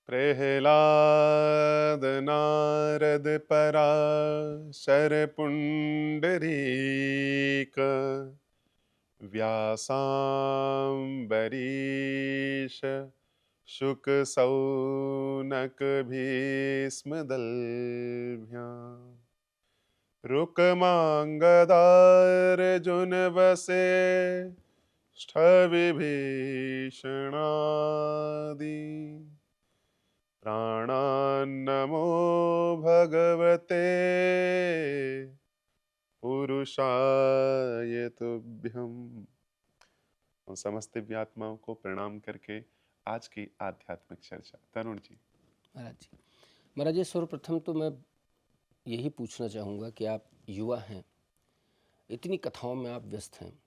प्रह्लाद नारद पराशर पुंडरीक व्यासाम्बरीश शुक सौनक भीष्मदल्भ्याम् रुकमांगदार्जुन वसिष्ठ विभीषणादि प्राणान्नमो भगवते पुरुषाय तुभ्यम। उन समस्त दिव्यात्माओं को प्रणाम करके आज की आध्यात्मिक चर्चा। तरुण जी। महाराज जी सर्वप्रथम तो मैं यही पूछना चाहूँगा कि आप युवा हैं, इतनी कथाओं में आप व्यस्त हैं,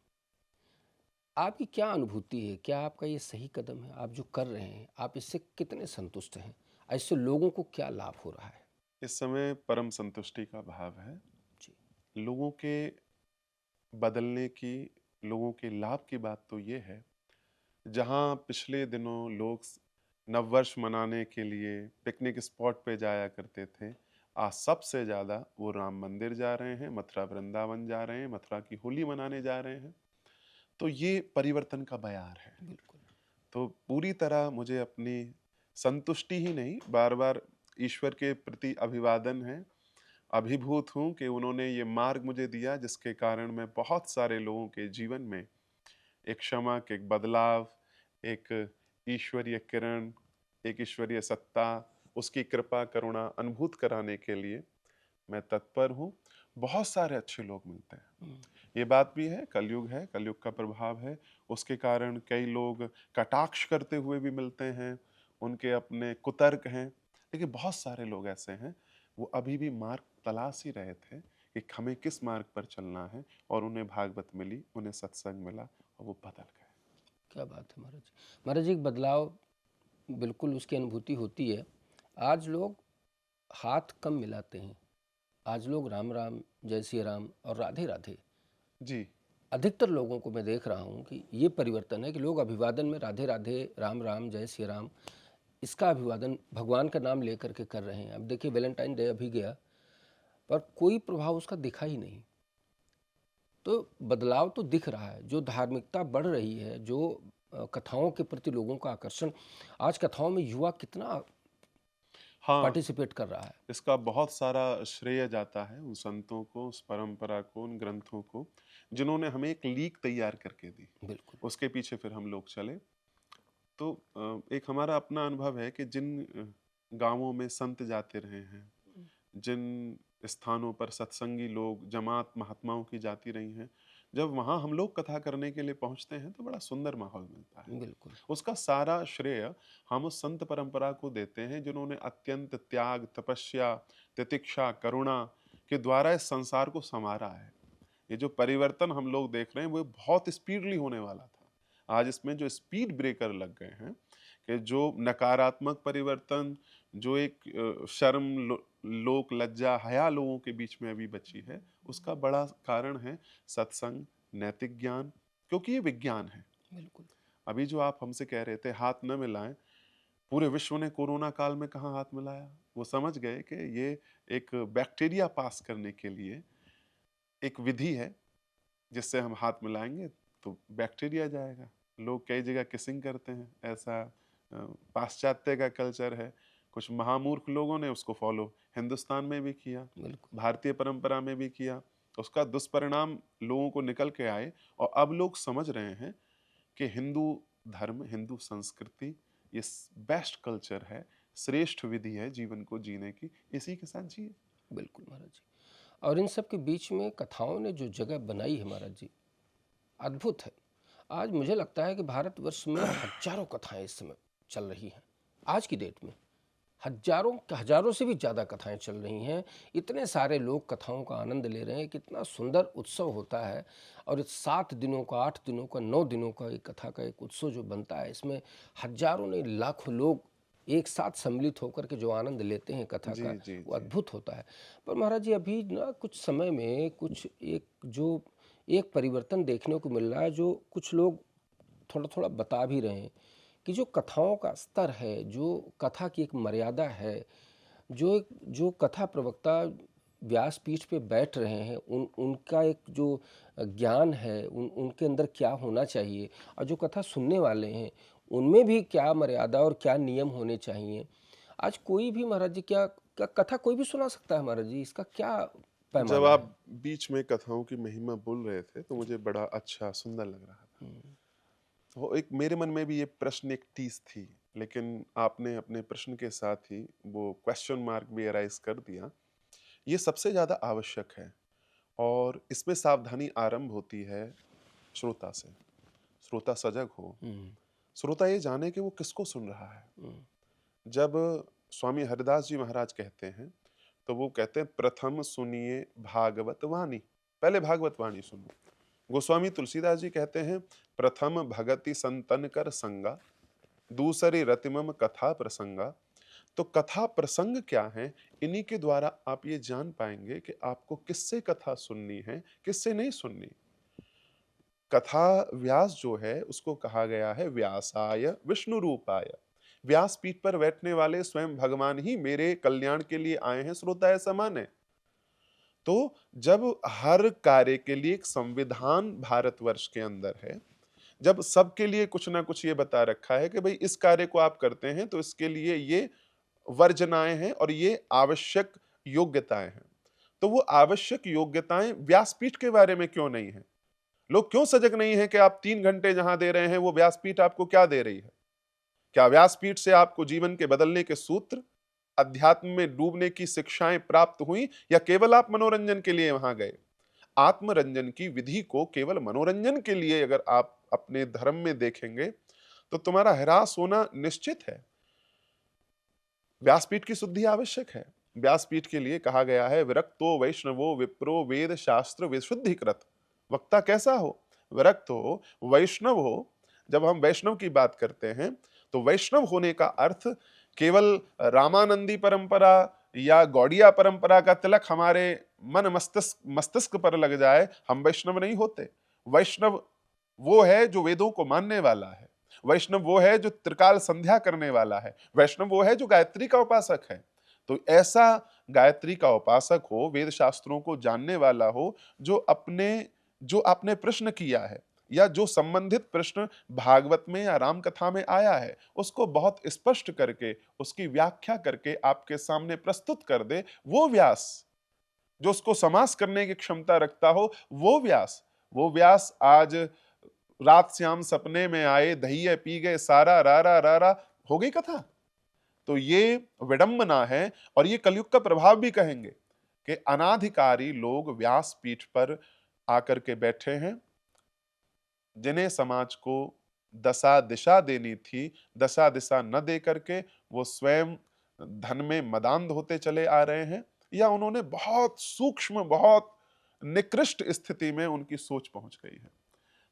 आपकी क्या अनुभूति है? क्या आपका ये सही कदम है? आप जो कर रहे हैं, आप इससे कितने संतुष्ट हैं? इससे लोगों को क्या लाभ हो रहा है? इस समय परम संतुष्टि का भाव है। जी। लोगों के बदलने की, लोगों के लाभ की बात तो ये है, जहाँ पिछले दिनों लोग नववर्ष मनाने के लिए पिकनिक स्पॉट पे जाया करते थे, आज सबसे ज़्यादा वो राम मंदिर जा रहे हैं, मथुरा वृंदावन जा रहे हैं, मथुरा की होली मनाने जा रहे हैं। तो ये परिवर्तन का बयार है। बिल्कुल। तो पूरी तरह मुझे अपनी संतुष्टि ही नहीं, बार बार ईश्वर के प्रति अभिवादन है, अभिभूत हूँ कि उन्होंने ये मार्ग मुझे दिया जिसके कारण मैं बहुत सारे लोगों के जीवन में एक क्षमा, एक बदलाव, एक ईश्वरीय किरण, एक ईश्वरीय सत्ता, उसकी कृपा करुणा अनुभूत कराने के लिए मैं तत्पर हूँ। बहुत सारे अच्छे लोग मिलते हैं। ये बात भी है, कलयुग है, कलयुग का प्रभाव है, उसके कारण कई लोग कटाक्ष करते हुए भी मिलते हैं, उनके अपने कुतर्क हैं, लेकिन बहुत सारे लोग ऐसे हैं वो अभी भी मार्ग तलाश ही रहे थे कि हमें किस मार्ग पर चलना है, और उन्हें भागवत मिली, उन्हें सत्संग मिला और वो बदल गए। क्या बात है महाराज जी। महाराज जी, एक बदलाव बिल्कुल उसकी अनुभूति होती है। आज लोग हाथ कम मिलाते हैं, आज लोग राम राम, जय श्री राम और राधे राधे। जी। अधिकतर लोगों को मैं देख रहा हूँ कि ये परिवर्तन है कि लोग अभिवादन में राधे राधे, राम राम, जय श्री राम, इसका अभिवादन भगवान का नाम लेकर के कर रहे हैं। अब देखिए वैलेंटाइन डे अभी गया, पर कोई प्रभाव उसका दिखा ही नहीं। तो बदलाव तो दिख रहा है, जो धार्मिकता बढ़ रही है, जो कथाओं के प्रति लोगों का आकर्षण, आज कथाओं में युवा कितना हाँ, पार्टिसिपेट कर रहा है। इसका बहुत सारा श्रेय जाता है उन संतों को, उस परंपरा को, उन ग्रंथों को, जिन्होंने हमें एक लीक तैयार करके दी। बिल्कुल। उसके पीछे फिर हम लोग चले। तो एक हमारा अपना अनुभव है कि जिन गांवों में संत जाते रहे हैं, जिन स्थानों पर सत्संगी लोग, जमात महात्माओं की जाती रही हैं, जब वहाँ हम लोग कथा करने के लिए पहुँचते हैं तो बड़ा सुंदर माहौल मिलता है। बिल्कुल। उसका सारा श्रेय हम उस संत परंपरा को देते हैं जिन्होंने अत्यंत त्याग, तपस्या, तितिक्षा, करुणा के द्वारा इस संसार को संवारा है। ये जो परिवर्तन हम लोग देख रहे हैं वो बहुत स्पीडली होने वाला था। आज इसमें जो स्पीड ब्रेकर लग गए हैं, कि जो नकारात्मक परिवर्तन, जो एक शर्म, लोक लज्जा, हया लोगों के बीच में अभी बची है, उसका बड़ा कारण है सत्संग, नैतिक ज्ञान, क्योंकि ये विज्ञान है। बिल्कुल। अभी जो आप हमसे कह रहे थे हाथ न मिलाएं, पूरे विश्व ने कोरोना काल में कहाँ हाथ मिलाया? वो समझ गए कि ये एक बैक्टीरिया पास करने के लिए एक विधि है, जिससे हम हाथ मिलाएंगे तो बैक्टीरिया जाएगा। लोग कई जगह किसिंग करते हैं, ऐसा पाश्चात्य का कल्चर है। कुछ महामूर्ख लोगों ने उसको फॉलो हिंदुस्तान में भी किया, बिल्कुल। भारतीय परंपरा में भी किया। उसका दुष्परिणाम लोगों को निकल के आए, और अब लोग समझ रहे हैं कि हिंदू धर्म, हिंदू संस्कृति ये बेस्ट कल्चर है, श्रेष्ठ विधि है जीवन को जीने की, इसी के साथ जिए। बिल्कुल महाराज जी। और इन सब के बीच में कथाओं ने जो जगह बनाई है महाराज जी, अद्भुत है। आज मुझे लगता है कि भारतवर्ष में हजारों कथाएं इस समय चल रही हैं। आज की डेट में हजारों हजारों से भी ज़्यादा कथाएं चल रही हैं। इतने सारे लोग कथाओं का आनंद ले रहे हैं, कितना सुंदर उत्सव होता है। और इस 7 दिनों का, 8 दिनों का, 9 दिनों का एक कथा का एक उत्सव जो बनता है, इसमें हजारों नहीं लाखों लोग एक साथ सम्मिलित होकर के जो आनंद लेते हैं कथा जी का, जी वो जी। अद्भुत होता है। पर महाराज जी, अभी ना कुछ समय में कुछ एक परिवर्तन देखने को मिल रहा है, जो कुछ लोग थोड़ा थोड़ा बता भी रहे हैं कि जो कथाओं का स्तर है, जो कथा की एक मर्यादा है, जो कथा प्रवक्ता व्यासपीठ पे बैठ रहे हैं, उनका एक जो ज्ञान है, उनके अंदर क्या होना चाहिए, और जो कथा सुनने वाले हैं उनमें भी क्या मर्यादा और क्या नियम होने चाहिए। आज कोई भी महाराज जी, क्या कथा कोई भी सुना सकता है महाराज जी? इसका क्या जब पैमाना है? आप बीच में कथाओं की महिमा बोल रहे थे तो मुझे बड़ा अच्छा सुंदर लग रहा था। हम्म, वो एक मेरे मन में भी ये प्रश्न एक टीस थी, लेकिन आपने अपने प्रश्न के साथ ही वो क्वेश्चन मार्क भी अराइज कर दिया। ये सबसे ज़्यादा आवश्यक है और इसमें सावधानी आरंभ होती है श्रोता से। श्रोता सजग हो, हम्म, श्रोता ये जाने कि वो किसको सुन रहा है। हम्म, जब स्वामी हरिदास जी महाराज कहते हैं, तो वो कहते हैं प्रथम सुनिए भागवत वाणी, पहले भागवत वाणी सुनो। गोस्वामी तुलसीदास जी कहते हैं प्रथम भगति संतन कर संगा, दूसरी रतिमम कथा प्रसंगा। तो कथा प्रसंग क्या है, इन्हीं के द्वारा आप ये जान पाएंगे कि आपको किससे कथा सुननी है, किससे नहीं सुननी। कथा व्यास जो है उसको कहा गया है व्यासाय विष्णु रूपाय। व्यास पीठ पर बैठने वाले स्वयं भगवान ही मेरे कल्याण के लिए आए हैं, श्रोता ऐसा माने। तो जब हर कार्य के लिए एक संविधान भारतवर्ष के अंदर है, जब सबके लिए कुछ ना कुछ ये बता रखा है कि भाई इस कार्य को आप करते हैं तो इसके लिए ये वर्जनाएं हैं और ये आवश्यक योग्यताएं हैं, तो वो आवश्यक योग्यताएं व्यासपीठ के बारे में क्यों नहीं है? लोग क्यों सजग नहीं है कि आप 3 घंटे जहां दे रहे हैं वो व्यासपीठ आपको क्या दे रही है? क्या व्यासपीठ से आपको जीवन के बदलने के सूत्र, अध्यात्म में डूबने की शिक्षाएं प्राप्त हुई, या केवल आप मनोरंजन के लिए वहां गए? आत्मरंजन की विधि को केवल मनोरंजन के लिए अगर आप अपने धर्म में देखेंगे तो तुम्हारा ह्रास होना निश्चित है। व्यासपीठ की शुद्धि आवश्यक है। व्यासपीठ के लिए कहा गया है विरक्तो वैष्णवो विप्रो वेद शास्त्र विशुद्धिकृत। वक्ता कैसा हो? विरक्त हो, वैष्णव हो। जब हम वैष्णव की बात करते हैं तो वैष्णव होने का अर्थ केवल रामानंदी परंपरा या गौड़िया परंपरा का तिलक हमारे मन मस्तिष्क मस्तिष्क पर लग जाए, हम वैष्णव नहीं होते। वैष्णव वो है जो वेदों को मानने वाला है। वैष्णव वो है जो त्रिकाल संध्या करने वाला है। वैष्णव वो है जो गायत्री का उपासक है। तो ऐसा गायत्री का उपासक हो, वेद शास्त्रों को जानने वाला हो, जो आपने प्रश्न किया है या जो संबंधित प्रश्न भागवत में या राम कथा में आया है उसको बहुत स्पष्ट करके उसकी व्याख्या करके आपके सामने प्रस्तुत कर दे, वो व्यास। जो उसको समास करने की क्षमता रखता हो, वो व्यास आज रात श्याम सपने में आए, दहिये पी गए सारा, रारा रारा, हो गई कथा। तो ये विडंबना है और ये कलयुग का प्रभाव भी कहेंगे कि अनाधिकारी लोग व्यास पीठ पर आकर के बैठे हैं, जिन्हें समाज को दशा दिशा देनी थी, दशा दिशा न दे करके वो स्वयं धन में मदांध होते चले आ रहे हैं, या उन्होंने बहुत सूक्ष्म, बहुत निकृष्ट स्थिति में उनकी सोच पहुंच गई है।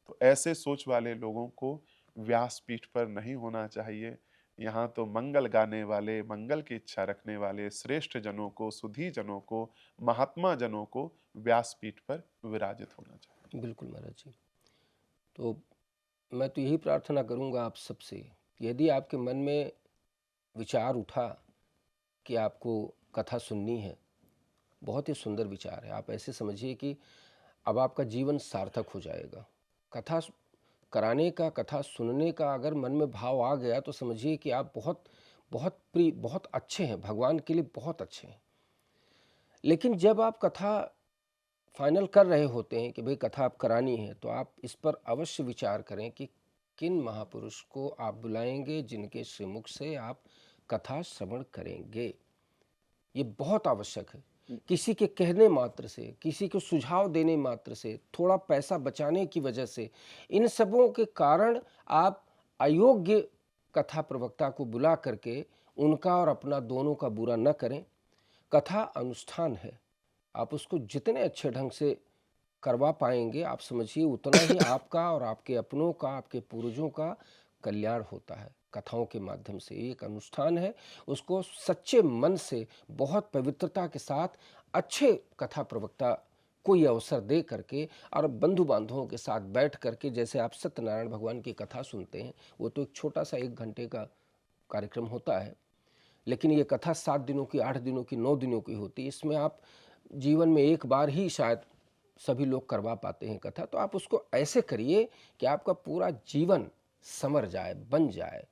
तो ऐसे सोच वाले लोगों को व्यासपीठ पर नहीं होना चाहिए। यहाँ तो मंगल गाने वाले, मंगल की इच्छा रखने वाले श्रेष्ठ जनों को, सुधी जनों को, महात्मा जनों को व्यासपीठ पर विराजित होना चाहिए। बिल्कुल महाराज जी। तो मैं तो यही प्रार्थना करूंगा आप सबसे, यदि आपके मन में विचार उठा कि आपको कथा सुननी है, बहुत ही सुंदर विचार है। आप ऐसे समझिए कि अब आपका जीवन सार्थक हो जाएगा। कथा कराने का, कथा सुनने का अगर मन में भाव आ गया तो समझिए कि आप बहुत बहुत प्रिय, बहुत अच्छे हैं, भगवान के लिए बहुत अच्छे हैं। लेकिन जब आप कथा फाइनल कर रहे होते हैं कि भाई कथा आप करानी है, तो आप इस पर अवश्य विचार करें कि किन महापुरुष को आप बुलाएंगे, जिनके श्रीमुख से आप कथा श्रवण करेंगे। ये बहुत आवश्यक है। किसी के कहने मात्र से, किसी को सुझाव देने मात्र से, थोड़ा पैसा बचाने की वजह से, इन सबों के कारण आप अयोग्य कथा प्रवक्ता को बुला करके उनका और अपना दोनों का बुरा न करें। कथा अनुष्ठान है, आप उसको जितने अच्छे ढंग से करवा पाएंगे, आप समझिए उतना ही आपका और आपके अपनों का, आपके पूर्वजों का कल्याण होता है। कथाओं के माध्यम से एक अनुष्ठान है, उसको सच्चे मन से, बहुत पवित्रता के साथ अच्छे कथा प्रवक्ता कोई अवसर दे करके और बंधु बांधवों के साथ बैठ करके, जैसे आप सत्यनारायण भगवान की कथा सुनते हैं, वो तो एक छोटा सा 1 घंटे का कार्यक्रम होता है, लेकिन ये कथा 7 दिनों की, 8 दिनों की, 9 दिनों की होती है। इसमें आप जीवन में एक बार ही शायद सभी लोग करवा पाते हैं कथा, तो आप उसको ऐसे करिए कि आपका पूरा जीवन संवर जाए, बन जाए।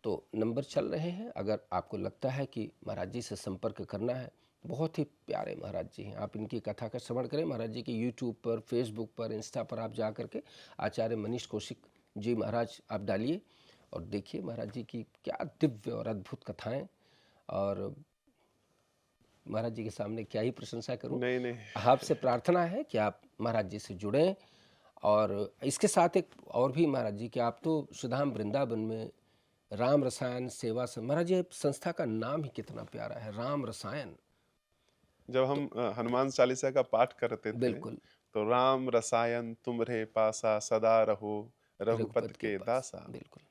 तो नंबर चल रहे हैं, अगर आपको लगता है कि महाराज जी से संपर्क करना है, बहुत ही प्यारे महाराज जी हैं, आप इनकी कथा का श्रवण करें। महाराज जी की यूट्यूब पर, फेसबुक पर, इंस्टा पर आप जा करके आचार्य मनीष कौशिक जी महाराज आप डालिए और देखिए महाराज जी की क्या दिव्य और अद्भुत कथाएं। और महाराज जी के सामने क्या ही प्रशंसा करूं। नहीं, नहीं। आपसे प्रार्थना है कि आप महाराज जी से जुड़ें। और इसके साथ एक और भी महाराज जी कि आप तो सुधाम वृंदावन में राम रसायन सेवा से, महाराज जी संस्था का नाम ही कितना प्यारा है, राम रसायन। जब तो हम हनुमान चालीसा का पाठ करते थे, बिल्कुल, तो राम रसायन तुम्हरे पासा सदा रहो, रघुपत रघुपत के के पास, दासा। बिल्कुल।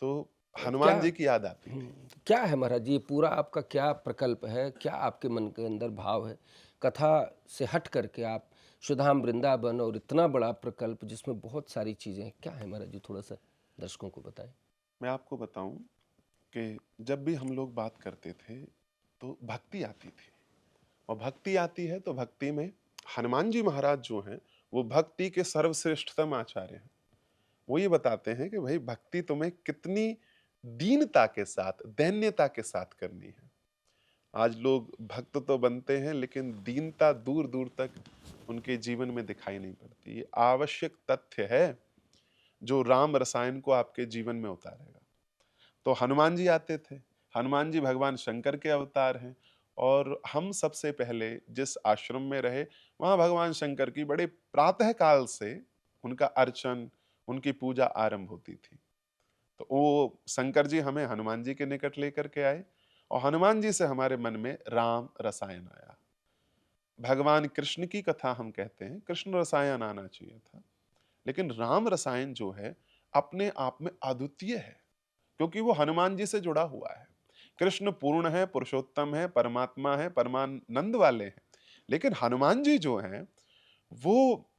तो क्या हनुमान जी की याद आती थी। क्या है महाराज जी, पूरा आपका क्या प्रकल्प है, क्या आपके मन के अंदर भाव है? कथा से हट करके आप सुधाम वृंदावन और इतना बड़ा प्रकल्प जिसमें बहुत सारी चीज़ें हैं, क्या है महाराज जी, थोड़ा सा दर्शकों को बताएं। मैं आपको बताऊं कि जब भी हम लोग बात करते थे, तो भक्ति आती थी, और भक्ति आती है तो भक्ति में हनुमान जी महाराज जो हैं, वो भक्ति के सर्वश्रेष्ठतम आचार्य हैं। वो ये बताते हैं कि भाई भक्ति तुम्हें कितनी दीनता के साथ, दैन्यता के साथ करनी है। आज लोग भक्त तो बनते हैं, लेकिन दीनता दूर दूर तक उनके जीवन में दिखाई नहीं पड़ती। ये आवश्यक तथ्य है जो राम रसायन को आपके जीवन में उतारेगा। तो हनुमान जी आते थे। हनुमान जी भगवान शंकर के अवतार हैं, और हम सबसे पहले जिस आश्रम में रहे, वहां भगवान शंकर की बड़े प्रातः काल से उनका अर्चन, उनकी पूजा आरंभ होती थी। तो वो शंकर जी हमें हनुमान जी के निकट लेकर के आए, और हनुमान जी से हमारे मन में राम रसायन आया। भगवान कृष्ण की कथा हम कहते हैं, कृष्ण रसायन आना चाहिए था, लेकिन राम रसायन जो है अपने आप में अद्वितीय है, क्योंकि वो हनुमान जी से जुड़ा हुआ है। कृष्ण पूर्ण है, पुरुषोत्तम है, परमात्मा है, परमानंद वाले हैं, लेकिन हनुमान जी जो हैं, वो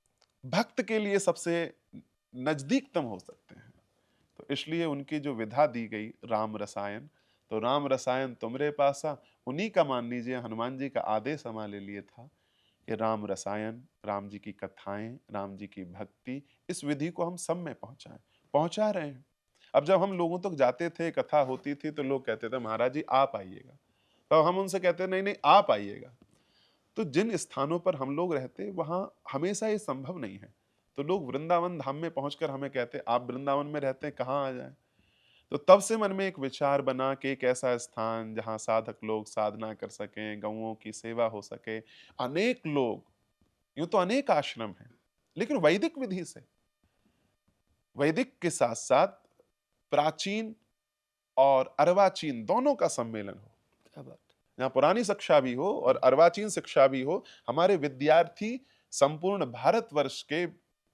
भक्त के लिए सबसे नजदीकतम हो सकते हैं। तो इसलिए उनकी जो विधा दी गई राम रसायन, तो राम रसायन तुमरे पासा, उन्हीं का मान लीजिए हनुमान जी का आदेश हमारे लिए था कि राम रसायन, राम जी की कथाएं, राम जी की भक्ति, इस विधि को हम सब में पहुंचाएं, पहुंचा रहे हैं। अब जब हम लोगों तक जाते थे, कथा होती थी, तो लोग कहते थे महाराज जी आप आइएगा, तो हम उनसे कहते नहीं नहीं आप आइएगा। तो जिन स्थानों पर हम लोग रहते, वहां हमेशा ये संभव नहीं है। तो लोग वृंदावन धाम में पहुंचकर हमें कहते आप वृंदावन में रहते हैं, कहाँ आ जाएं। तो तब से मन में एक विचार बना कि एक ऐसा स्थान जहां साधक लोग साधना कर सकें, गौओं की सेवा हो सके। अनेक लोग, यूं तो अनेक आश्रम हैं, लेकिन वैदिक विधि से, वैदिक के साथ साथ प्राचीन और अर्वाचीन दोनों का सम्मेलन हो, क्या बात। जहां पुरानी शिक्षा भी हो और अर्वाचीन शिक्षा भी हो। हमारे विद्यार्थी संपूर्ण भारतवर्ष के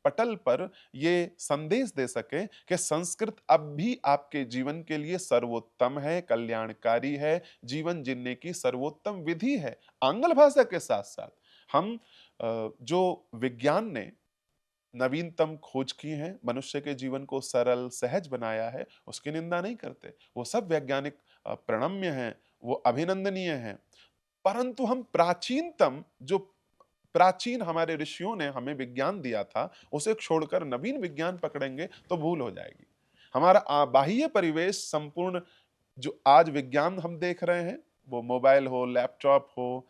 पटल पर ये संदेश दे सके कि संस्कृत अब भी आपके जीवन के लिए सर्वोत्तम है, कल्याणकारी है, जीवन जीने की सर्वोत्तम विधि है। आंग्ल भाषा के साथ साथ हम जो विज्ञान ने नवीनतम खोज की हैं, मनुष्य के जीवन को सरल सहज बनाया है, उसकी निंदा नहीं करते। वो सब वैज्ञानिक प्रणम्य हैं, वो अभिनंदनीय हैं। परंतु हम प्राचीनतम जो प्राचीन हमारे ऋषियों ने हमें विज्ञान दिया था, उसे छोड़कर नवीन विज्ञान पकड़ेंगे तो भूल हो जाएगी। हमारा बाह्य परिवेश संपूर्ण, जो आज विज्ञान हम देख रहे हैं, वो मोबाइल हो, लैपटॉप हो,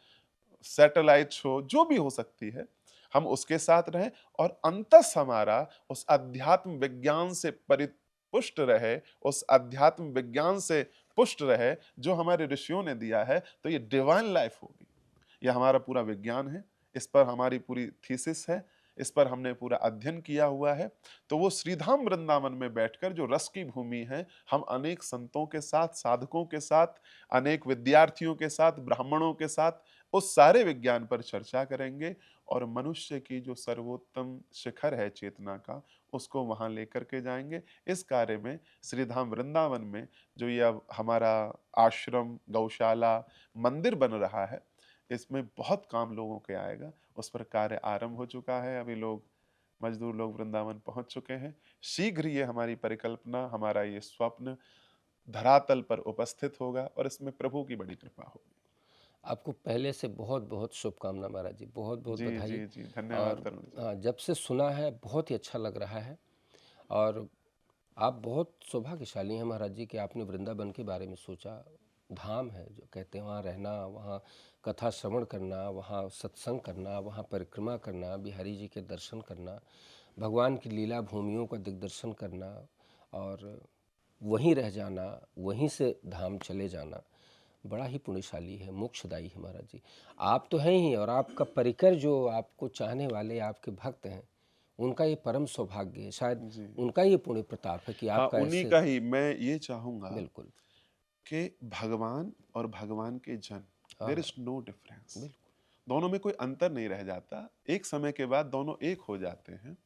सैटेलाइट्स हो, जो भी हो सकती है, हम उसके साथ रहें, और अंतस हमारा उस अध्यात्म विज्ञान से परिपुष्ट रहे, उस अध्यात्म विज्ञान से पुष्ट रहे जो हमारे ऋषियों ने दिया है। तो ये डिवाइन लाइफ होगी, यह हमारा पूरा विज्ञान है, इस पर हमारी पूरी थीसिस है, इस पर हमने पूरा अध्ययन किया हुआ है। तो वो श्रीधाम वृंदावन में बैठकर जो रस की भूमि है, हम अनेक संतों के साथ, साधकों के साथ, अनेक विद्यार्थियों के साथ, ब्राह्मणों के साथ उस सारे विज्ञान पर चर्चा करेंगे, और मनुष्य की जो सर्वोत्तम शिखर है चेतना का, उसको वहां लेकर के जाएंगे। इस कार्य में श्रीधाम वृंदावन में जो ये अब हमारा आश्रम, गौशाला, मंदिर बन रहा है, इसमें बहुत काम लोगों के आएगा। उस पर कार्य आरंभ हो चुका है। अभी मज़दूर लोग वृंदावन पहुँच चुके हैं। शीघ्र ये हमारी परिकल्पना, हमारा ये स्वप्न धरातल पर उपस्थित होगा और इसमें प्रभु की बड़ी कृपा होगी। आपको पहले से बहुत-बहुत शुभकामना महाराज जी, बहुत-बहुत जी, बधाई। जी, जी। धन्यवाद और तरुण जी। जब से सुना है बहुत ही अच्छा लग रहा है। और आप बहुत सौभाग्यशाली हैं महाराज जी कि आपने वृंदावन के बारे में सोचा। धाम है जो कहते हैं, वहाँ रहना, वहाँ कथा श्रवण करना, वहाँ सत्संग करना, वहाँ परिक्रमा करना, बिहारी जी के दर्शन करना, भगवान की लीला भूमियों का दिग्दर्शन करना और वहीं रह जाना, वहीं से धाम चले जाना, बड़ा ही पुण्यशाली है, मोक्षदायी है महाराज जी। आप तो हैं ही, और आपका परिकर जो आपको चाहने वाले आपके भक्त हैं, उनका ये परम सौभाग्य है। शायद जी। उनका ये पुण्य प्रताप है कि हाँ, आपका उन्हीं ऐसे। का ही मैं ये चाहूँगा बिल्कुल। कि भगवान और भगवान के जन, हाँ, देयर हाँ, इज़ नो डिफरेंस। बिल्कुल। दोनों में कोई अंतर नहीं रह जाता। एक समय के बाद दोनों एक हो जाते हैं।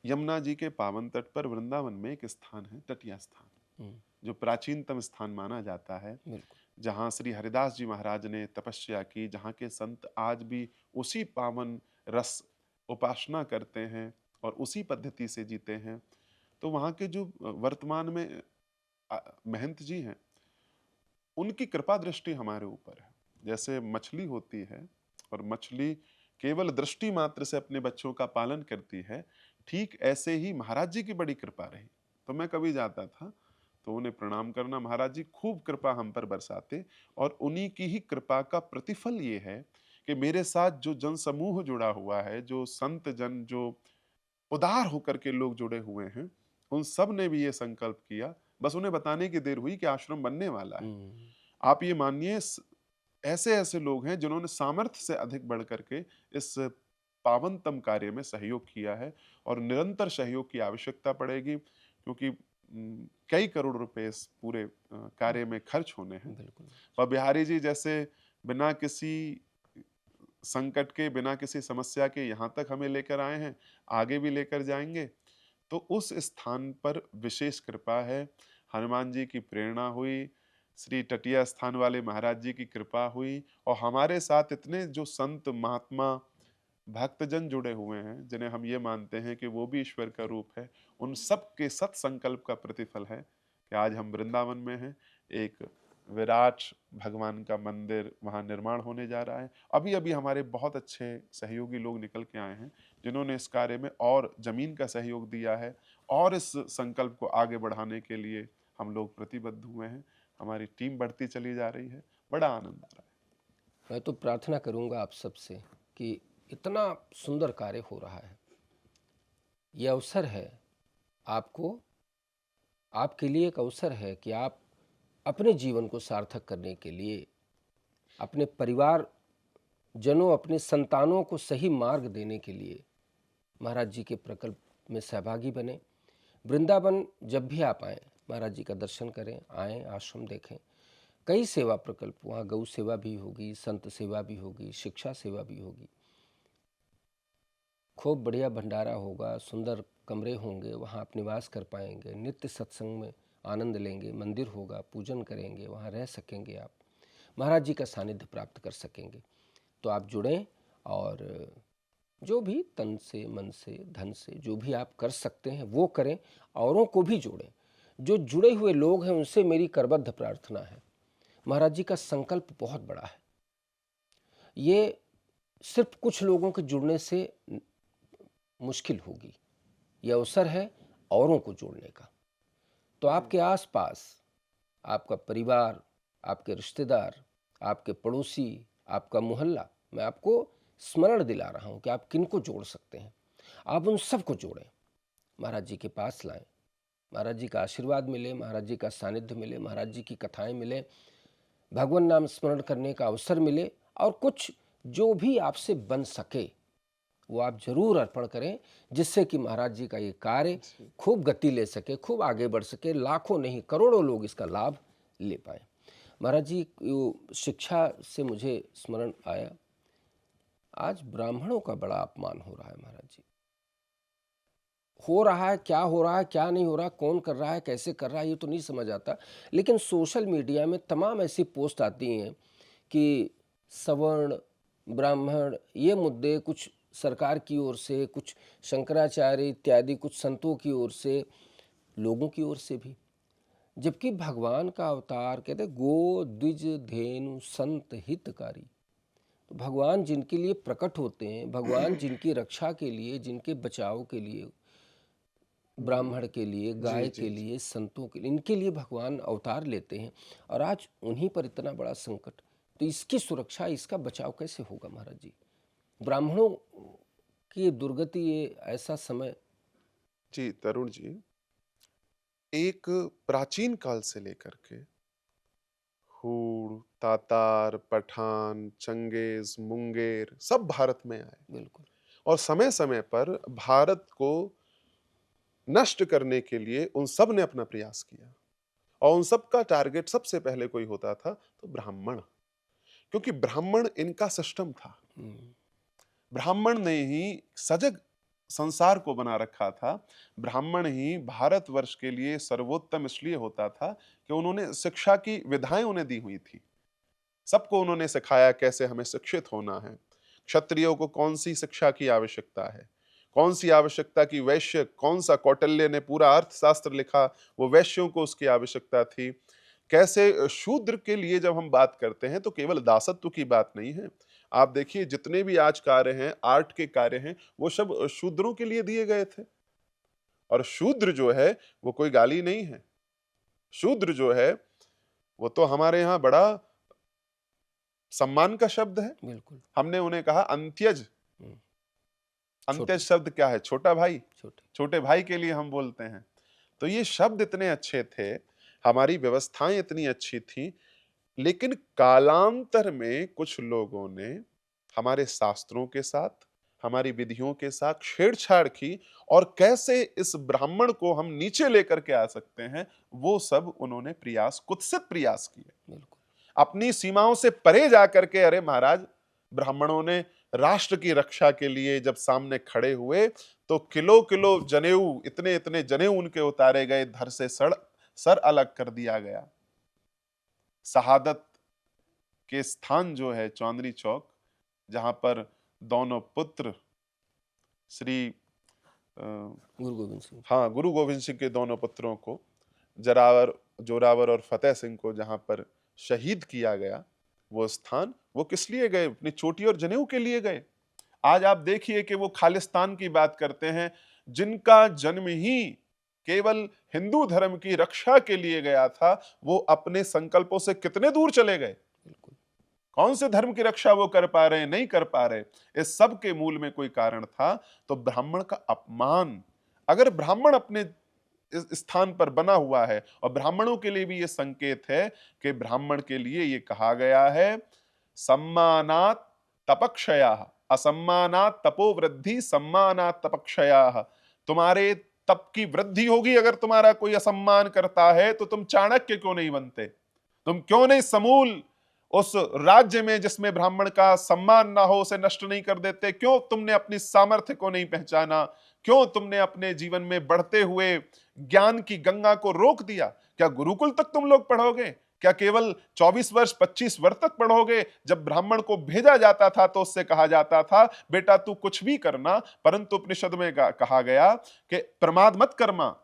यमुना जी के पावन तट पर वृंदावन में एक स्थान है, टटिया स्थान, हुँ, जो प्राचीनतम स्थान माना जाता है, बिल्कुल। जहाँ श्री हरिदास जी महाराज ने तपस्या की, जहाँ के संत आज भी उसी पावन रस उपासना करते हैं और उसी पद्धति से जीते हैं। तो वहाँ के जो वर्तमान में महंत जी हैं, उनकी कृपा दृष्टि हमारे ऊपर है। जैसे मछली होती है और मछली केवल दृष्टि मात्र से अपने बच्चों का पालन करती है, ठीक ऐसे ही महाराज जी की बड़ी कृपा रही। तो मैं कभी जाता था तो उन्हें प्रणाम करना, महाराज जी खूब कृपा हम पर बरसाते और उन्हीं की ही कृपा का प्रतिफल ये है कि मेरे साथ जो जन समूह जुड़ा हुआ है, जो संत जन, जो उदार होकर के लोग जुड़े हुए हैं, उन सब ने भी ये संकल्प किया, बस उन्हें बताने की देर हुई कि आश्रम बनने वाला है। हुँ, आप ये मानिए ऐसे-ऐसे लोग हैं जिन्होंने सामर्थ्य से अधिक बढ़ कर के इस पावनतम कार्य में सहयोग किया है और निरंतर सहयोग की आवश्यकता पड़ेगी, क्योंकि कई करोड़ रुपए इस पूरे कार्य में खर्च होने हैं। बिल्कुल। और बिहारी जी जैसे बिना किसी संकट के, बिना किसी समस्या के यहाँ तक हमें लेकर आए हैं, आगे भी लेकर जाएँगे। तो उस स्थान पर विशेष कृपा है। हनुमान जी की प्रेरणा हुई, श्री टटिया स्थान वाले महाराज जी की कृपा हुई और हमारे साथ इतने जो संत, महात्मा, भक्तजन जुड़े हुए हैं, जिन्हें हम ये मानते हैं कि वो भी ईश्वर का रूप है, उन सब के सत्संकल्प का प्रतिफल है कि आज हम वृंदावन में हैं। एक विराट भगवान का मंदिर वहाँ निर्माण होने जा रहा है। अभी-अभी हमारे बहुत अच्छे सहयोगी लोग निकल के आए हैं, जिन्होंने इस कार्य में और ज़मीन का सहयोग दिया है और इस संकल्प को आगे बढ़ाने के लिए हम लोग प्रतिबद्ध हुए हैं। हमारी टीम बढ़ती चली जा रही है, बड़ा आनंद आ रहा है। मैं तो प्रार्थना करूँगा आप सबसे कि इतना सुंदर कार्य हो रहा है, ये अवसर है आपको, आपके लिए एक अवसर है कि आप अपने जीवन को सार्थक करने के लिए, अपने परिवार जनों, अपने संतानों को सही मार्ग देने के लिए महाराज जी के प्रकल्प में सहभागी बने। वृंदावन जब भी आप आएँ, महाराज जी का दर्शन करें, आएँ, आश्रम देखें। कई सेवा प्रकल्प, वहाँ गौ सेवा भी होगी, संत सेवा भी होगी, शिक्षा सेवा भी होगी। खूब बढ़िया भंडारा होगा, सुंदर कमरे होंगे, वहाँ आप निवास कर पाएंगे, नित्य सत्संग में आनंद लेंगे, मंदिर होगा, पूजन करेंगे, वहाँ रह सकेंगे आप, महाराज जी का सानिध्य प्राप्त कर सकेंगे। तो आप जुड़ें और जो भी तन से, मन से, धन से जो भी आप कर सकते हैं वो करें, औरों को भी जोड़ें। जो जुड़े हुए लोग हैं उनसे मेरी करबद्ध प्रार्थना है। महाराज जी का संकल्प बहुत बड़ा है। ये सिर्फ कुछ लोगों के जुड़ने से मुश्किल होगी। ये अवसर है औरों को जोड़ने का। तो जी। आपके आसपास, आपका परिवार, आपके रिश्तेदार, आपके पड़ोसी, आपका मोहल्ला, मैं आपको स्मरण दिला रहा हूँ कि आप किनको जोड़ सकते हैं। आप उन सबको जोड़ें, महाराज जी के पास लाएं, महाराज जी का आशीर्वाद मिले, महाराज जी का सानिध्य मिले, महाराज जी की कथाएं मिले, भगवान नाम स्मरण करने का अवसर मिले और कुछ जो भी आपसे बन सके वो आप जरूर अर्पण करें, जिससे कि महाराज जी का ये कार्य जी। खूब गति ले सके, खूब आगे बढ़ सके, लाखों नहीं करोड़ों लोग इसका लाभ ले पाए। महाराज जी शिक्षा से मुझे स्मरण आया, आज ब्राह्मणों का बड़ा अपमान हो रहा है महाराज जी। हो रहा है, क्या हो रहा है, क्या नहीं हो रहा, कौन कर रहा है, कैसे कर रहा है, ये तो नहीं समझ आता। लेकिन सोशल मीडिया में तमाम ऐसी पोस्ट आती हैं कि सवर्ण, ब्राह्मण ये मुद्दे कुछ सरकार की ओर से, कुछ शंकराचार्य इत्यादि कुछ संतों की ओर से, लोगों की ओर से भी, जबकि भगवान का अवतार कहते गो द्विज धेनु संत हितकारी। तो भगवान जिनके लिए प्रकट होते हैं, भगवान जिनकी रक्षा के लिए, जिनके बचाव के लिए, ब्राह्मण के लिए, जी, गाय के जी, जी। लिए, संतों के लिए, इनके लिए भगवान अवतार लेते हैं और आज उन्हीं पर इतना बड़ा संकट। तो इसकी सुरक्षा, इसका बचाव कैसे होगा महाराज जी? ब्राह्मणों की दुर्गति, ये ऐसा समय। जी, तरुण जी, एक प्राचीन काल से लेकर के हूण, तातार, पठान, चंगेज, मुंगेर सब भारत में आए बिल्कुल। और समय-समय पर भारत को नष्ट करने के लिए उन सब ने अपना प्रयास किया और उन सब का टारगेट सबसे पहले कोई होता था तो ब्राह्मण, क्योंकि ब्राह्मण इनका सिस्टम था। हम्म, ब्राह्मण ने ही सजग संसार को बना रखा था। ब्राह्मण ही भारतवर्ष के लिए सर्वोत्तम इसलिए होता था कि उन्होंने शिक्षा की विधाएं उन्हें दी हुई थी। सबको उन्होंने सिखाया कैसे हमें शिक्षित होना है। क्षत्रियों को कौन सी शिक्षा की आवश्यकता है, कौन सी आवश्यकता की वैश्य, कौन सा कौटिल्य ने पूरा अर्थशास्त्र लिखा, वो वैश्यों को उसकी आवश्यकता थी। कैसे शूद्र के लिए जब हम बात करते हैं तो केवल दासत्व की बात नहीं है। आप देखिए जितने भी आज कार्य हैं, आर्ट के कार्य हैं, वो सब शूद्रों के लिए दिए गए थे। और शूद्र जो है वो कोई गाली नहीं है। शूद्र जो है वो तो हमारे यहाँ बड़ा सम्मान का शब्द है। बिल्कुल। हमने उन्हें कहा अंत्यज। हम्म, अंत्यज छोटे शब्द क्या है? छोटा भाई। छोटे। छोटे भाई के लिए हम बोलते हैं। तो ये शब्द इतने अच्छे थे, हमारी व्यवस्थाएं इतनी अच्छी थी, लेकिन कालांतर में कुछ लोगों ने हमारे शास्त्रों के साथ, हमारी विधियों के साथ छेड़छाड़ की और कैसे इस ब्राह्मण को हम नीचे लेकर के आ सकते हैं, वो सब उन्होंने प्रयास, कुत्सित प्रयास किए। बिल्कुल। अपनी सीमाओं से परे जाकर के, अरे महाराज, ब्राह्मणों ने राष्ट्र की रक्षा के लिए जब सामने खड़े हुए तो किलो किलो जनेऊ, इतने इतने जनेऊ उनके उतारे गए, धड़ से सर अलग कर दिया गया। शहादत के स्थान जो है चौंदनी चौक, जहां पर दोनों पुत्र श्री गुरु गोविंद सिंह। हाँ, गुरु गोविंद सिंह के दोनों पुत्रों को, जरावर, जोरावर और फतेह सिंह को जहां पर शहीद किया गया, वो स्थान, वो किस लिए गए? अपनी चोटी और जनेऊ के लिए गए। आज आप देखिए कि वो खालिस्तान की बात करते हैं, जिनका जन्म ही केवल हिंदू धर्म की रक्षा के लिए गया था, वो अपने संकल्पों से कितने दूर चले गए। बिल्कुल। कौन से धर्म की रक्षा वो कर पा रहे हैं, नहीं कर पा रहे। इस सब के मूल में कोई कारण था, तो ब्राह्मण का अपमान। अगर ब्राह्मण अपने इस स्थान पर बना हुआ है, और ब्राह्मणों के लिए भी ये संकेत है कि ब्राह्मण के लिए ये कहा गया है, सम्मानात् तपक्षयाः, असम्मानात् तपोवृद्धि, सम्मानात् तपक्षयाः। तुम्हारे तप की वृद्धि होगी अगर तुम्हारा कोई असम्मान करता है, तो तुम चाणक्य क्यों नहीं बनते? तुम क्यों नहीं समूल उस राज्य में जिसमें ब्राह्मण का सम्मान ना हो, उसे नष्ट नहीं कर देते? क्यों तुमने अपनी सामर्थ्य को नहीं पहचाना? क्यों तुमने अपने जीवन में बढ़ते हुए ज्ञान की गंगा को रोक दिया? क्या गुरुकुल तक तुम लोग पढ़ोगे? क्या केवल 24 वर्ष 25 वर्ष तक पढ़ोगे? जब ब्राह्मण को भेजा जाता था तो उससे कहा जाता था, बेटा तू कुछ भी करना, परंतु उपनिषद में कहा गया कि प्रमाद मत करना।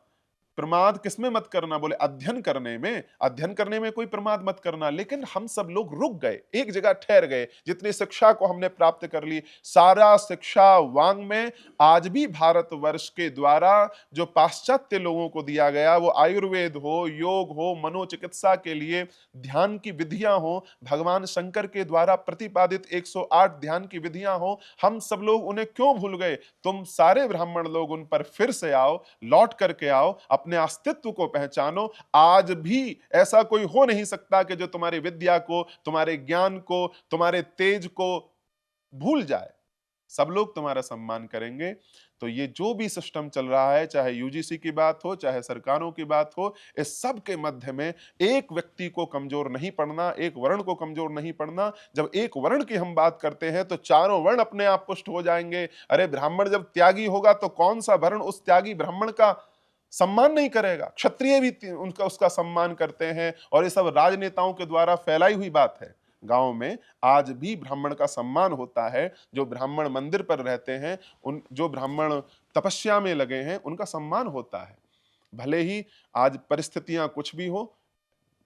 प्रमाद किसमें मत करना? बोले अध्ययन करने में। अध्ययन करने में कोई प्रमाद मत करना। लेकिन हम सब लोग रुक गए, एक जगह ठहर गए। जितनी शिक्षा को हमने प्राप्त कर ली, सारा शिक्षा वांग में आज भी भारतवर्ष के द्वारा जो पाश्चात्य लोगों को दिया गया, वो आयुर्वेद हो, योग हो, मनोचिकित्सा के लिए ध्यान की विधियां हो, भगवान शंकर के द्वारा प्रतिपादित 108 ध्यान की विधियां हो, हम सब लोग उन्हें क्यों भूल गए? तुम सारे ब्राह्मण लोग उन पर फिर से आओ, लौट करके आओ, अपने अस्तित्व को पहचानो। आज भी ऐसा कोई हो नहीं सकता कि जो तुम्हारी विद्या को, तुम्हारे ज्ञान को, तुम्हारे तेज को भूल जाए। सब लोग तुम्हारा सम्मान करेंगे। तो ये जो भी सिस्टम चल रहा है, चाहे यूजीसी की बात हो, चाहे सरकारों की बात हो, इस सब के मध्य में एक व्यक्ति को कमजोर नहीं पड़ना, एक वर्ण को कमजोर नहीं पड़ना। जब एक वर्ण की हम बात करते हैं तो चारों वर्ण अपने आप पुष्ट हो जाएंगे। अरे ब्राह्मण जब त्यागी होगा तो कौन सा वर्ण उस त्यागी ब्राह्मण का सम्मान नहीं करेगा? क्षत्रिय भी उनका उसका सम्मान करते हैं, और ये सब राजनेताओं के द्वारा फैलाई हुई बात है। गाँव में आज भी ब्राह्मण का सम्मान होता है। जो ब्राह्मण मंदिर पर रहते हैं, उन जो ब्राह्मण तपस्या में लगे हैं, उनका सम्मान होता है। भले ही आज परिस्थितियां कुछ भी हो,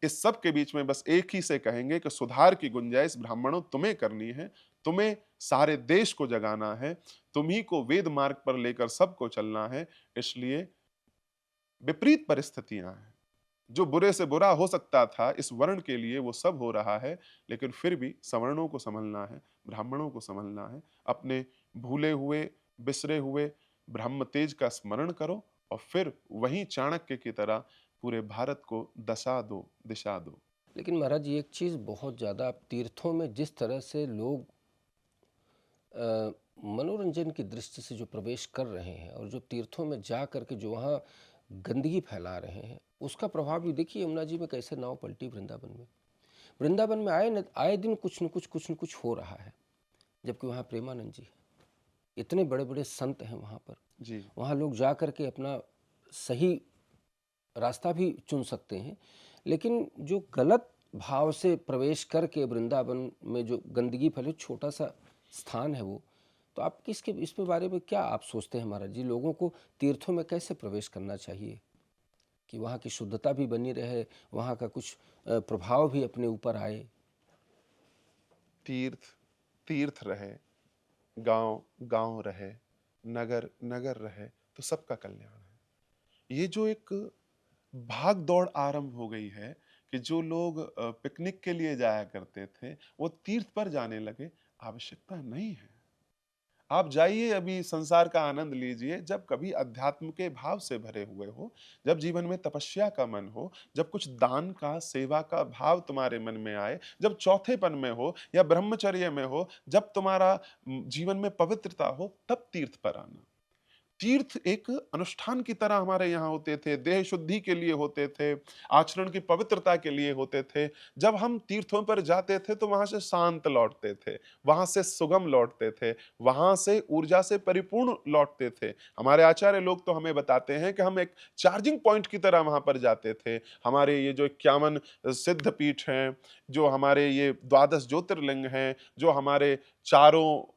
इस सब के बीच में बस एक ही से कहेंगे कि सुधार की गुंजाइश ब्राह्मणों तुम्हें करनी है, तुम्हें सारे देश को जगाना है, तुम्ही को वेद मार्ग पर लेकर सबको चलना है। इसलिए विपरीत परिस्थितियां हैं, जो बुरे से बुरा हो सकता था इस वर्ण के लिए वो सब हो रहा है, लेकिन फिर भी सवर्णों को संभलना है, ब्राह्मणों को संभलना है। अपने भूले हुए, बिसरे हुए ब्रह्म तेज का स्मरण करो और फिर वहीं चाणक्य की तरह पूरे भारत को दशा दो, दिशा दो। लेकिन महाराज जी, एक चीज़ बहुत ज़्यादा, आप तीर्थों में जिस तरह से लोग मनोरंजन की दृष्टि से जो प्रवेश कर रहे हैं और जो तीर्थों में जा कर के जो वहाँ गंदगी फैला रहे हैं, उसका प्रभाव भी देखिए यमुना जी में कैसे नाव पलटी वृंदावन में। वृंदावन में आए दिन कुछ न कुछ हो रहा है, जबकि वहाँ प्रेमानंद जी हैं, इतने बड़े बड़े संत हैं वहाँ पर। जी। वहाँ लोग जा कर के अपना सही रास्ता भी चुन सकते हैं, लेकिन जो गलत भाव से प्रवेश करके वृंदावन में जो गंदगी फैले, छोटा सा स्थान है वो, तो आप किसके इसके बारे में क्या आप सोचते हैं महाराज जी? लोगों को तीर्थों में कैसे प्रवेश करना चाहिए कि वहाँ की शुद्धता भी बनी रहे, वहाँ का कुछ प्रभाव भी अपने ऊपर आए? तीर्थ तीर्थ रहे, गांव गांव रहे, नगर नगर रहे, तो सबका कल्याण है। ये जो एक भाग दौड़ आरंभ हो गई है कि जो लोग पिकनिक के लिए जाया करते थे वो तीर्थ पर जाने लगे, आवश्यकता नहीं है। आप जाइए, अभी संसार का आनंद लीजिए, जब कभी अध्यात्म के भाव से भरे हुए हो, जब जीवन में तपस्या का मन हो, जब कुछ दान का, सेवा का भाव तुम्हारे मन में आए, जब चौथेपन में हो या ब्रह्मचर्य में हो, जब तुम्हारा जीवन में पवित्रता हो, तब तीर्थ पर आना। तीर्थ एक अनुष्ठान की तरह हमारे यहाँ होते थे, देह शुद्धि के लिए होते थे, आचरण की पवित्रता के लिए होते थे। जब हम तीर्थों पर जाते थे तो वहां से शांत लौटते थे, वहां से सुगम लौटते थे, वहां से ऊर्जा से परिपूर्ण लौटते थे। हमारे आचार्य लोग तो हमें बताते हैं कि हम एक चार्जिंग पॉइंट की तरह वहां पर जाते थे। हमारे ये जो 51 सिद्ध पीठ हैं, जो हमारे ये 12 ज्योतिर्लिंग हैं, जो हमारे चारों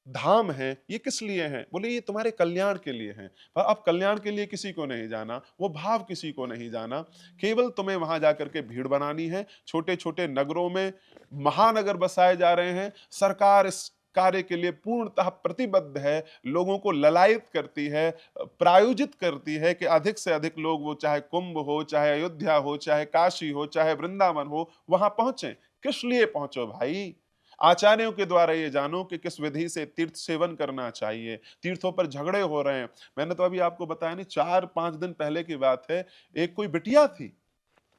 धाम हैं, ये किस लिए हैं? बोले ये तुम्हारे कल्याण के लिए हैं। पर अब कल्याण के लिए किसी को नहीं जाना, वो भाव किसी को नहीं जाना, केवल तुम्हें वहां जाकर के भीड़ बनानी है। छोटे छोटे नगरों में महानगर बसाए जा रहे हैं, सरकार इस कार्य के लिए पूर्णतः प्रतिबद्ध है, लोगों को ललायित करती है, प्रायोजित करती है कि अधिक से अधिक लोग, वो चाहे कुंभ हो, चाहे अयोध्या हो, चाहे काशी हो, चाहे वृंदावन हो, वहां पहुंचे। किस लिए पहुंचो भाई? आचार्यों के द्वारा ये जानो कि किस विधि से तीर्थ सेवन करना चाहिए। तीर्थों पर झगड़े हो रहे हैं। मैंने तो अभी आपको बताया नहीं, 4-5 दिन पहले की बात है, एक कोई बिटिया थी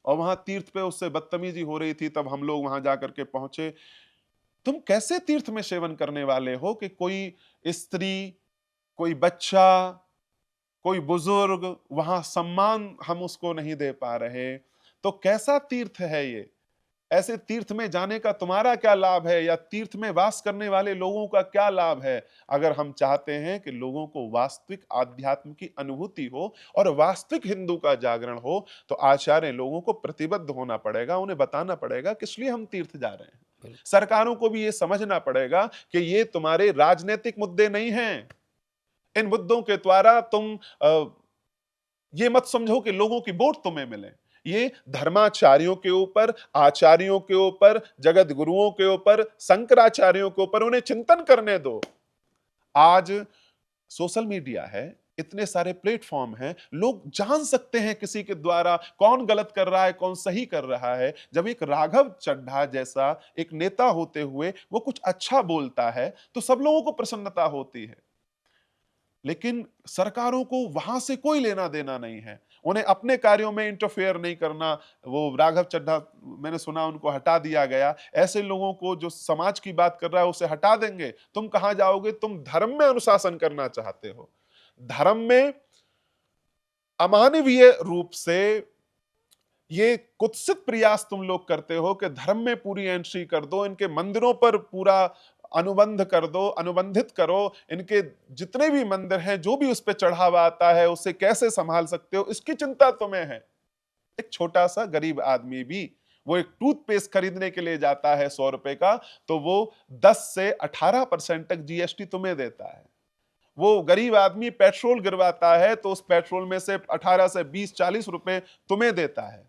और वहां तीर्थ पे उससे बदतमीजी हो रही थी, तब हम लोग वहां जाकर के पहुंचे। तुम कैसे तीर्थ में सेवन करने वाले हो कि कोई स्त्री, कोई बच्चा, कोई बुजुर्ग, वहां सम्मान हम उसको नहीं दे पा रहे, तो कैसा तीर्थ है ये? ऐसे तीर्थ में जाने का तुम्हारा क्या लाभ है, या तीर्थ में वास करने वाले लोगों का क्या लाभ है? अगर हम चाहते हैं कि लोगों को वास्तविक आध्यात्म की अनुभूति हो और वास्तविक हिंदू का जागरण हो, तो आचार्य लोगों को प्रतिबद्ध होना पड़ेगा, उन्हें बताना पड़ेगा किस लिए हम तीर्थ जा रहे हैं। सरकारों को भी ये समझना पड़ेगा कि ये तुम्हारे राजनीतिक मुद्दे नहीं हैं। इन मुद्दों के द्वारा तुम ये मत समझो कि लोगों की वोट तुम्हें मिले। ये धर्माचार्यों के ऊपर, आचार्यों के ऊपर, जगत गुरुओं के ऊपर, शंकराचार्यों के ऊपर, उन्हें चिंतन करने दो। आज सोशल मीडिया है, इतने सारे प्लेटफॉर्म हैं, लोग जान सकते हैं किसी के द्वारा कौन गलत कर रहा है, कौन सही कर रहा है। जब एक राघव चड्ढा जैसा एक नेता होते हुए वो कुछ अच्छा बोलता है तो सब लोगों को प्रसन्नता होती है, लेकिन सरकारों को वहां से कोई लेना देना नहीं है। उन्हें अपने कार्यों में इंटरफेयर नहीं करना। वो राघव चड्ढा, मैंने सुना उनको हटा दिया गया। ऐसे लोगों को जो समाज की बात कर रहा है उसे हटा देंगे, तुम कहां जाओगे? तुम धर्म में अनुशासन करना चाहते हो, धर्म में अमानवीय रूप से ये कुत्सित प्रयास तुम लोग करते हो कि धर्म में पूरी एंट्री कर दो, इनके मंदिरों पर पूरा अनुबंध कर दो, अनुबंधित करो, इनके जितने भी मंदिर हैं, जो भी उस पर चढ़ावा आता है उसे कैसे संभाल सकते हो, इसकी चिंता तुम्हें है। एक छोटा सा गरीब आदमी भी वो एक टूथपेस्ट खरीदने के लिए जाता है 100 रुपए का, तो वो 10 से 18% तक जीएसटी तुम्हें देता है। वो गरीब आदमी पेट्रोल गिरवाता है तो उस पेट्रोल में से 18 से 20-40 रुपए तुम्हें देता है।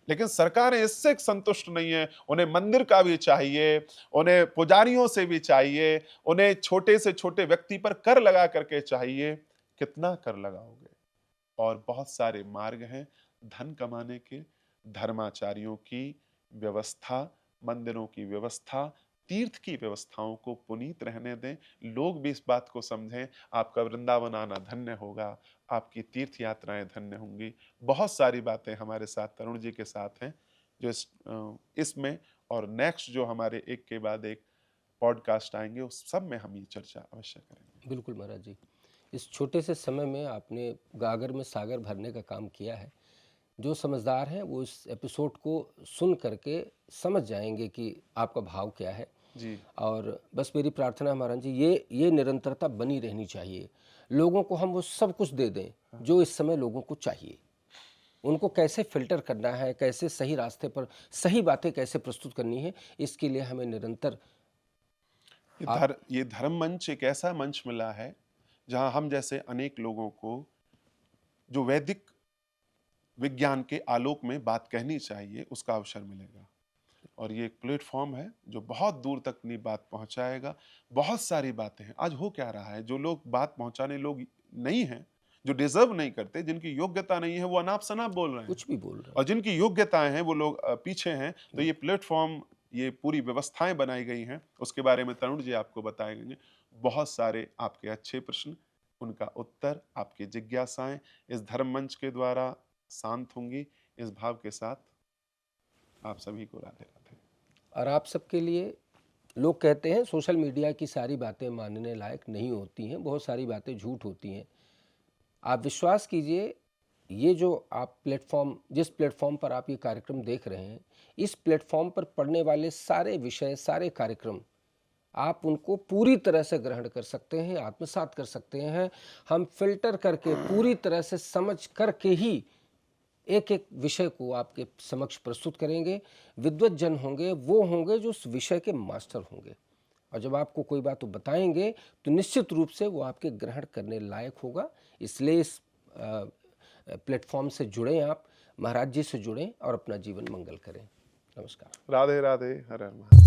लेकिन सरकारें इससे संतुष्ट नहीं है, उन्हें मंदिर का भी चाहिए, उन्हें पुजारियों से भी चाहिए, उन्हें छोटे से छोटे व्यक्ति पर कर लगा करके चाहिए। कितना कर लगाओगे? और बहुत सारे मार्ग हैं धन कमाने के, धर्माचार्यों की व्यवस्था, मंदिरों की व्यवस्था, तीर्थ की व्यवस्थाओं को पुनीत रहने दें। लोग भी इस बात को समझें, आपका वृंदावन आना धन्य होगा, आपकी तीर्थ यात्राएं धन्य होंगी। बहुत सारी बातें हमारे साथ तरुण जी के साथ हैं जो इसमें और नेक्स्ट जो हमारे एक के बाद एक पॉडकास्ट आएंगे उस सब में हम ये चर्चा अवश्य करेंगे। बिल्कुल महाराज जी, इस छोटे से समय में आपने गागर में सागर भरने का काम किया है। जो समझदार हैं वो इस एपिसोड को सुन करके समझ जाएंगे कि आपका भाव क्या है। जी और बस मेरी प्रार्थना है महाराज जी, ये निरंतरता बनी रहनी चाहिए। लोगों को हम वो सब कुछ दे दें जो इस समय लोगों को चाहिए। उनको कैसे फ़िल्टर करना है, कैसे सही रास्ते पर सही बातें कैसे प्रस्तुत करनी है, इसके लिए हमें निरंतर ये धर्म मंच एक ऐसा मंच मिला है जहां हम जैसे अनेक लोगों को जो वैदिक विज्ञान के आलोक में बात कहनी चाहिए उसका अवसर मिलेगा। और ये एक प्लेटफॉर्म है जो बहुत दूर तक अपनी बात पहुंचाएगा। बहुत सारी बातें हैं। आज हो क्या रहा है, जो लोग बात पहुंचाने लोग नहीं हैं, जो डिजर्व नहीं करते, जिनकी योग्यता नहीं है, वो अनाप शनाप बोल रहे हैं। कुछ भी बोल रहे और जिनकी योग्यताएं हैं वो लोग पीछे हैं। तो हैं। ये प्लेटफॉर्म, ये पूरी व्यवस्थाएं बनाई गई हैं, उसके बारे में तरुण जी आपको बताएंगे। बहुत सारे आपके अच्छे प्रश्न, उनका उत्तर, आपकी जिज्ञासाएं इस धर्म मंच के द्वारा शांत होंगी। इस भाव के साथ आप सभी को राधे राधे। और आप सबके लिए, लोग कहते हैं सोशल मीडिया की सारी बातें मानने लायक नहीं होती हैं, बहुत सारी बातें झूठ होती हैं। आप विश्वास कीजिए, ये जो आप प्लेटफॉर्म, जिस प्लेटफॉर्म पर आप ये कार्यक्रम देख रहे हैं, इस प्लेटफॉर्म पर पढ़ने वाले सारे विषय, सारे कार्यक्रम आप उनको पूरी तरह से ग्रहण कर सकते हैं, आत्मसात कर सकते हैं। हम फिल्टर करके पूरी तरह से समझ करके ही एक एक विषय को आपके समक्ष प्रस्तुत करेंगे। विद्वत जन होंगे, वो होंगे जो उस विषय के मास्टर होंगे। और जब आपको कोई बात बताएंगे तो निश्चित रूप से वो आपके ग्रहण करने लायक होगा। इसलिए इस प्लेटफॉर्म से जुड़ें, आप महाराज जी से जुड़ें और अपना जीवन मंगल करें। नमस्कार। राधे राधे। हर हर महादेव।